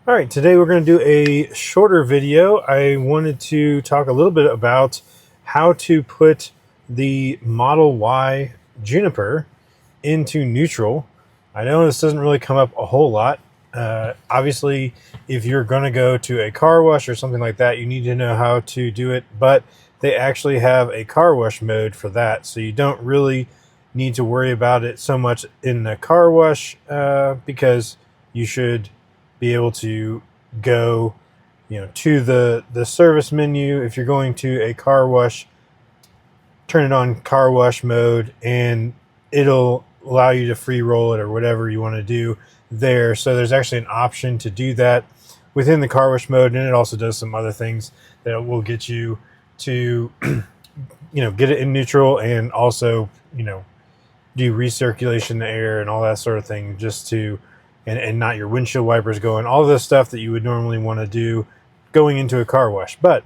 All right, today we're going to do a shorter video. I wanted to talk a little bit about how to put the Model Y Juniper into neutral. I know this doesn't really come up a whole lot. Obviously, if you're going to go to a car wash or something like that, you need to know how to do it, but they actually have a car wash mode for that, so you don't really need to worry about it so much in the car wash because you should be able to go to the service menu. If you're going to a car wash, turn it on car wash mode and it'll allow you to free roll it or whatever you want to do there. So there's actually an option to do that within the car wash mode, and it also does some other things that will get you to get it in neutral, and also do recirculation in the air and all that sort of thing, just to and not your windshield wipers going, all this stuff that you would normally want to do going into a car wash. But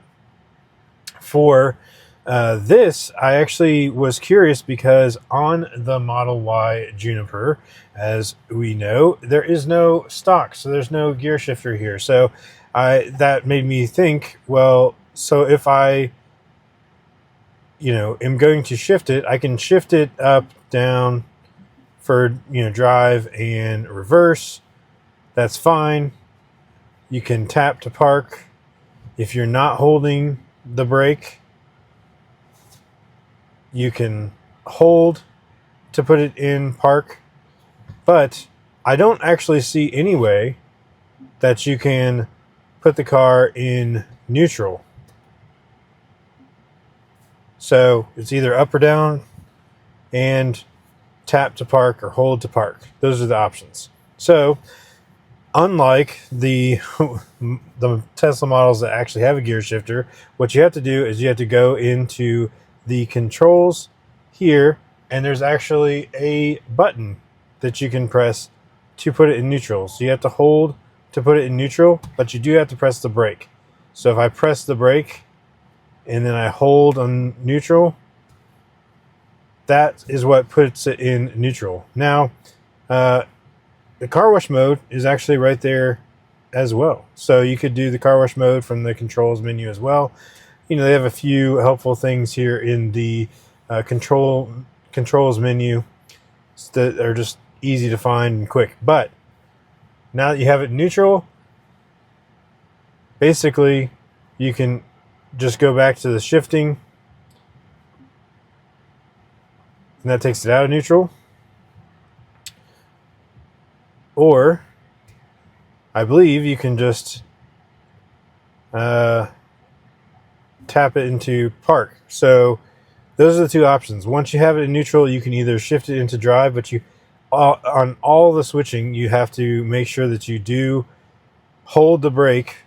for this, I actually was curious because on the Model Y Juniper, as we know, there is no stalk, so there's no gear shifter here. So that made me think, well, so if I am going to shift it, I can shift it up, down for drive and reverse. That's fine. You can tap to park. If you're not holding the brake, you can hold to put it in park. But I don't actually see any way that you can put the car in neutral. So it's either up or down and tap to park or hold to park. Those are the options. So unlike the Tesla models that actually have a gear shifter, what you have to do is you have to go into the controls here, and there's actually a button that you can press to put it in neutral. So you have to hold to put it in neutral, but you do have to press the brake. So if I press the brake and then I hold on neutral, that is what puts it in neutral. Now, the car wash mode is actually right there as well. So you could do the car wash mode from the controls menu as well. They have a few helpful things here in the controls menu that are just easy to find and quick. But now that you have it neutral, basically you can just go back to the shifting, and that takes it out of neutral. Or I believe you can just tap it into park. So those are the two options. Once you have it in neutral, you can either shift it into drive, but on all the switching, you have to make sure that you do hold the brake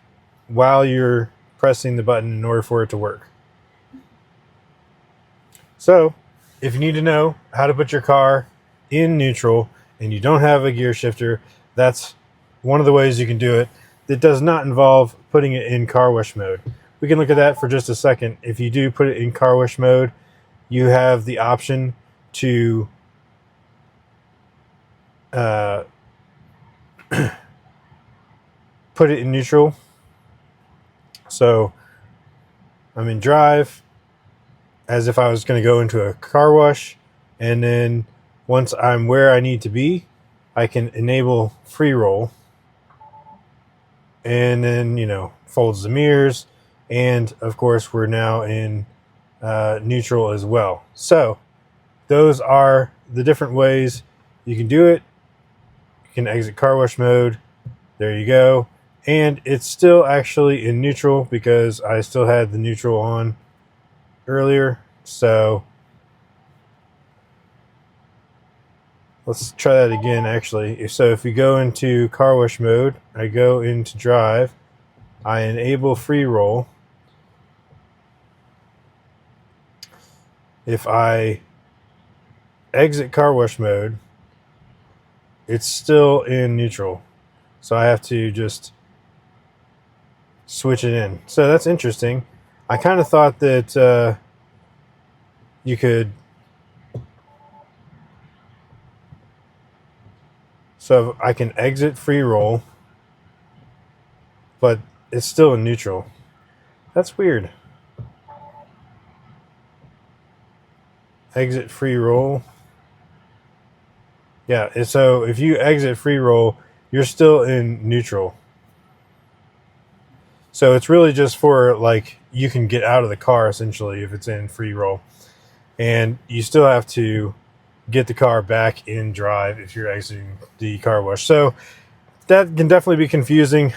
while you're pressing the button in order for it to work. So if you need to know how to put your car in neutral and you don't have a gear shifter, that's one of the ways you can do it. That does not involve putting it in car wash mode. We can look at that for just a second. If you do put it in car wash mode, you have the option to put it in neutral. So I'm in drive as if I was going to go into a car wash, and then once I'm where I need to be, I can enable free roll, and then folds the mirrors, and of course we're now in neutral as well. So those are the different ways you can do it. You can exit car wash mode. There you go. And it's still actually in neutral because I still had the neutral on earlier. So let's try that again, actually. So if you go into car wash mode, I go into drive, I enable free roll. If I exit car wash mode, it's still in neutral. So I have to just switch it in. So that's interesting. I kind of thought that you could. So I can exit free roll, but it's still in neutral. That's weird. Exit free roll. Yeah, so if you exit free roll, you're still in neutral. So it's really just for, like, you can get out of the car essentially if it's in free roll. And you still have to get the car back in drive if you're exiting the car wash. So that can definitely be confusing.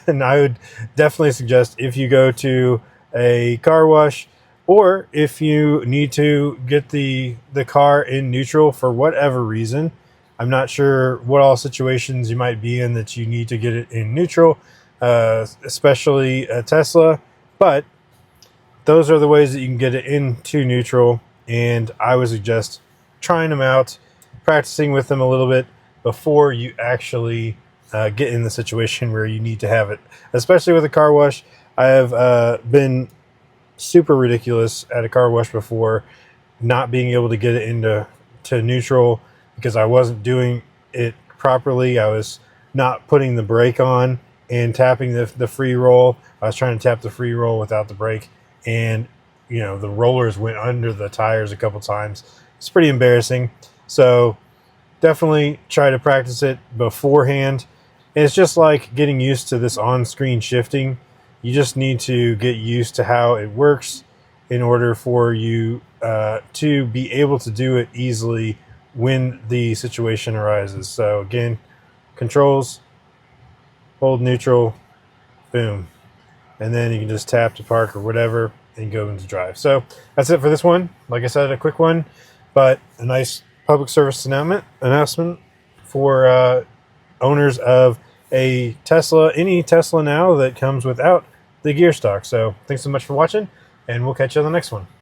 And I would definitely suggest, if you go to a car wash, or if you need to get the car in neutral for whatever reason, I'm not sure what all situations you might be in that you need to get it in neutral, especially a Tesla, but those are the ways that you can get it into neutral. And I would suggest trying them out, practicing with them a little bit before you actually get in the situation where you need to have it, especially with a car wash. I have been super ridiculous at a car wash before, not being able to get it into neutral because I wasn't doing it properly. I was not putting the brake on and tapping the free roll. I was trying to tap the free roll without the brake, and the rollers went under the tires a couple times. It's pretty embarrassing. So definitely try to practice it beforehand. And it's just like getting used to this on-screen shifting. You just need to get used to how it works in order for you to be able to do it easily when the situation arises. So again, controls, hold neutral, boom. And then you can just tap to park or whatever and go into drive. So that's it for this one. Like I said, a quick one, but a nice public service announcement for owners of a Tesla, any Tesla now that comes without the gear stock. So thanks so much for watching, and we'll catch you on the next one.